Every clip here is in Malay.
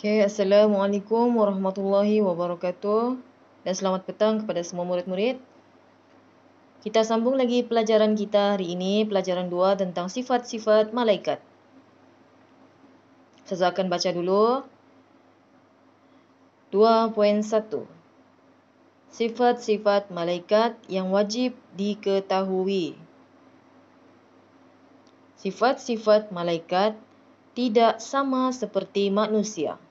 Okay, Assalamualaikum warahmatullahi wabarakatuh dan selamat petang kepada semua murid-murid. Kita sambung lagi pelajaran kita hari ini, pelajaran 2 tentang sifat-sifat malaikat. Saya akan baca dulu. 2.1. Sifat-sifat malaikat yang wajib diketahui. Sifat-sifat malaikat tidak sama seperti manusia.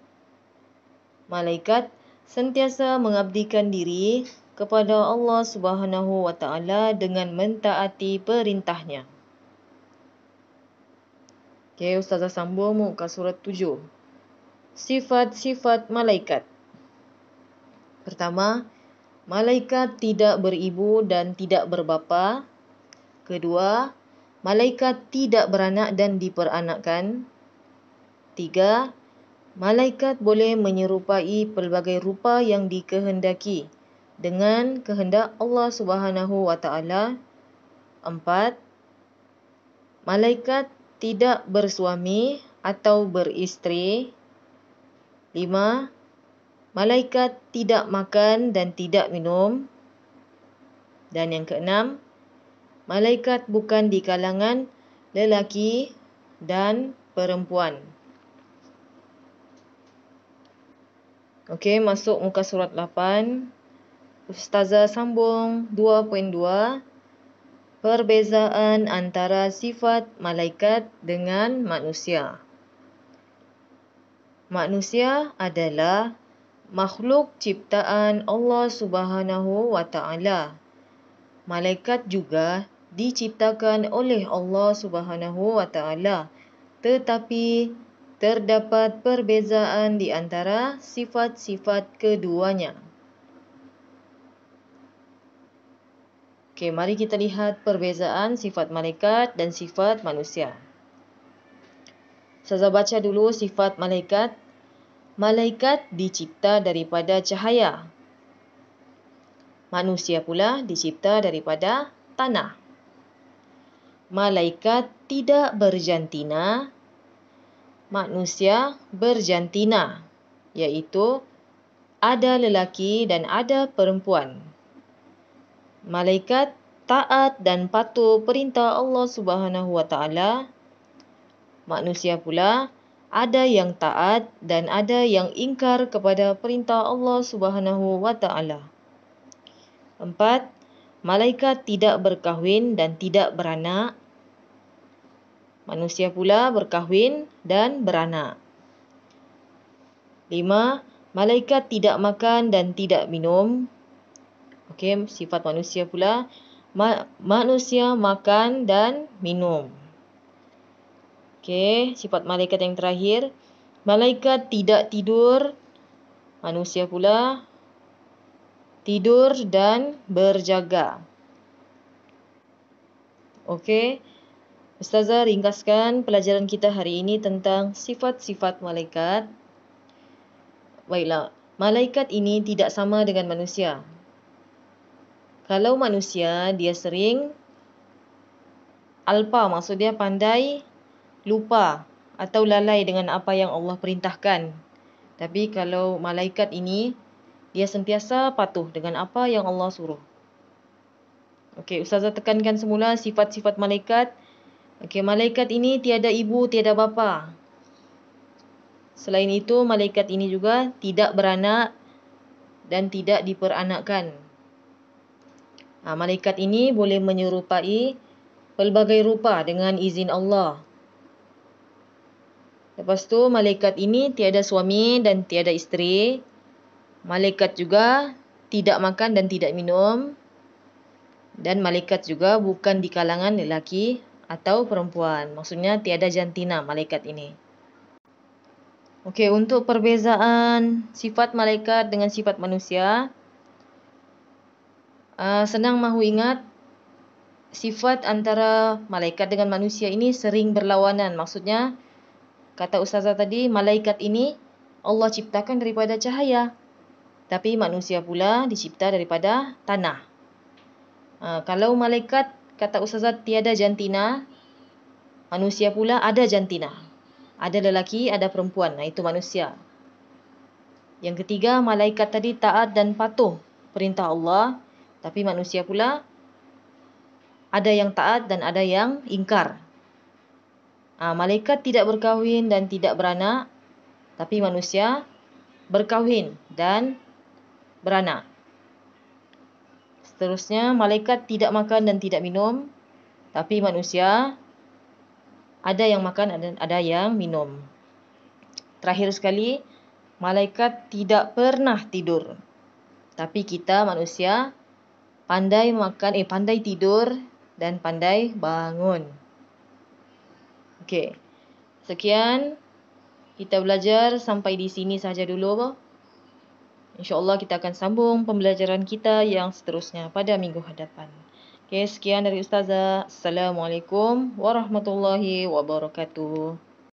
Malaikat sentiasa mengabdikan diri kepada Allah Subhanahu wa taala dengan mentaati perintahnya. Okey, Ustazah sambung muka surat 7. Sifat-sifat malaikat. Pertama, malaikat tidak beribu dan tidak berbapa. Kedua, malaikat tidak beranak dan diperanakkan. 3. Malaikat boleh menyerupai pelbagai rupa yang dikehendaki dengan kehendak Allah Subhanahu wa taala. 4. Malaikat tidak bersuami atau beristeri. 5. Malaikat tidak makan dan tidak minum. Dan yang keenam, malaikat bukan di kalangan lelaki dan perempuan. Okey, masuk muka surat 8. Ustazah sambung 2.2. Perbezaan antara sifat malaikat dengan manusia. Manusia adalah makhluk ciptaan Allah Subhanahu wa taala. Malaikat juga diciptakan oleh Allah Subhanahu wa taala, tetapi terdapat perbezaan di antara sifat-sifat keduanya. Okey, mari kita lihat perbezaan sifat malaikat dan sifat manusia. Saya baca dulu sifat malaikat. Malaikat dicipta daripada cahaya. Manusia pula dicipta daripada tanah. Malaikat tidak berjantina. Manusia berjantina, iaitu ada lelaki dan ada perempuan. Malaikat taat dan patuh perintah Allah Subhanahu wa taala. Manusia pula ada yang taat dan ada yang ingkar kepada perintah Allah Subhanahu wa taala. 4. Malaikat tidak berkahwin dan tidak beranak. Manusia pula berkahwin dan beranak. 5. Malaikat tidak makan dan tidak minum. Okey, sifat manusia pula. Manusia makan dan minum. Okey, sifat malaikat yang terakhir. Malaikat tidak tidur. Manusia pula tidur dan berjaga. Okey. Ustazah ringkaskan pelajaran kita hari ini tentang sifat-sifat malaikat. Baiklah, malaikat ini tidak sama dengan manusia. Kalau manusia, dia sering alpa, maksudnya pandai lupa atau lalai dengan apa yang Allah perintahkan. Tapi kalau malaikat ini, dia sentiasa patuh dengan apa yang Allah suruh. Okey, Ustazah tekankan semula sifat-sifat malaikat. Okey, malaikat ini tiada ibu, tiada bapa. Selain itu, malaikat ini juga tidak beranak dan tidak diperanakkan. Malaikat ini boleh menyerupai pelbagai rupa dengan izin Allah. Lepas tu, malaikat ini tiada suami dan tiada isteri. Malaikat juga tidak makan dan tidak minum. Dan malaikat juga bukan di kalangan lelaki atau perempuan. Maksudnya tiada jantina malaikat ini. Okey, untuk perbezaan sifat malaikat dengan sifat manusia, senang mahu ingat sifat antara malaikat dengan manusia ini sering berlawanan. Maksudnya, kata Ustazah tadi, malaikat ini Allah ciptakan daripada cahaya. Tapi manusia pula dicipta daripada tanah. Kalau malaikat, kata Ustazah, tiada jantina, manusia pula ada jantina. Ada lelaki, ada perempuan. Itu manusia. Yang ketiga, malaikat tadi taat dan patuh perintah Allah, tapi manusia pula ada yang taat dan ada yang ingkar. Malaikat tidak berkahwin dan tidak beranak, tapi manusia berkahwin dan beranak. Seterusnya, malaikat tidak makan dan tidak minum, tapi manusia ada yang makan dan ada yang minum. Terakhir sekali, malaikat tidak pernah tidur. Tapi kita manusia pandai pandai tidur dan pandai bangun. Okey. Sekian kita belajar sampai di sini saja dulu. InsyaAllah kita akan sambung pembelajaran kita yang seterusnya pada minggu hadapan. Okey, sekian dari Ustazah. Assalamualaikum warahmatullahi wabarakatuh.